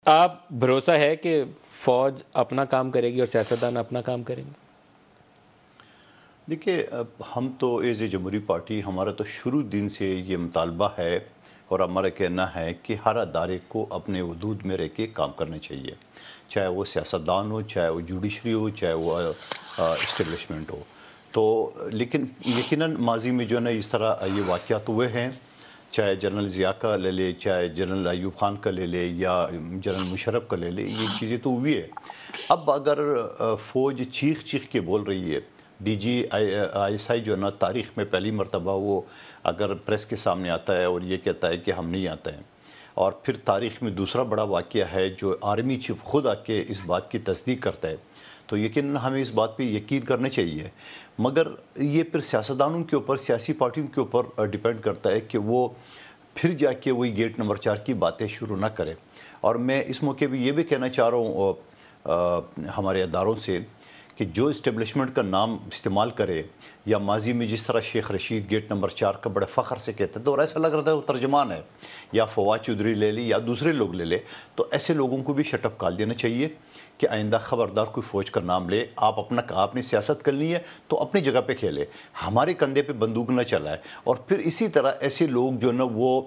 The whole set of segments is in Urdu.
آپ بھروسہ ہے کہ فوج اپنا کام کرے گی اور سیاستدان اپنا کام کریں گے؟ دیکھیے، ہم تو ایز اے جمہوری پارٹی ہمارا تو شروع دن سے یہ مطالبہ ہے اور ہمارا کہنا ہے کہ ہر ادارے کو اپنے حدود میں رہ کے کام کرنا چاہیے، چاہے وہ سیاستدان ہو، چاہے وہ جوڈیشری ہو، چاہے وہ اسٹیبلشمنٹ ہو۔ تو لیکن یقیناً ماضی میں جو ہے نا اس طرح یہ واقعات ہوئے ہیں، چاہے جنرل ضیاء کا لے لے، چاہے جنرل ایوب خان کا لے لے، یا جنرل مشرف کا لے لے، یہ چیزیں تو ہوئی ہے۔ اب اگر فوج چیخ چیخ کے بول رہی ہے، D G I S I جو ہے نا تاریخ میں پہلی مرتبہ وہ اگر پریس کے سامنے آتا ہے اور یہ کہتا ہے کہ ہم نہیں آتے ہیں، اور پھر تاریخ میں دوسرا بڑا واقعہ ہے جو آرمی چیف خود آ کے اس بات کی تصدیق کرتا ہے، تو یقیناً ہمیں اس بات پہ یقین کرنا چاہیے۔ مگر یہ پھر سیاستدانوں کے اوپر، سیاسی پارٹیوں کے اوپر ڈیپینڈ کرتا ہے کہ وہ پھر جا کے وہی گیٹ نمبر 4 کی باتیں شروع نہ کرے۔ اور میں اس موقع پہ یہ بھی کہنا چاہ رہا ہوں ہمارے اداروں سے کہ جو اسٹیبلشمنٹ کا نام استعمال کرے، یا ماضی میں جس طرح شیخ رشید گیٹ نمبر 4 کا بڑے فخر سے کہتے تھے اور ایسا لگ رہا تھا وہ ترجمان ہے، یا فواد چودھری لے لی یا دوسرے لوگ لے لے، تو ایسے لوگوں کو بھی شٹ اپ کال دینا چاہیے کہ آئندہ خبردار کوئی فوج کا نام لے، آپ نے سیاست کرنی ہے تو اپنی جگہ پہ کھیلے، ہمارے کندھے پہ بندوق نہ چلائے۔ اور پھر اسی طرح ایسے لوگ جو نا وہ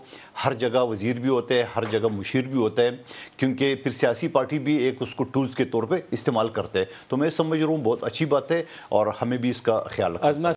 ہر جگہ وزیر بھی ہوتے ہیں، ہر جگہ مشیر بھی ہوتے ہیں، کیونکہ پھر سیاسی پارٹی بھی ایک اس کو ٹولز کے طور پہ استعمال کرتے ہیں۔ تو میں سمجھ رہا ہوں بہت اچھی بات ہے اور ہمیں بھی اس کا خیال رکھنا ہے۔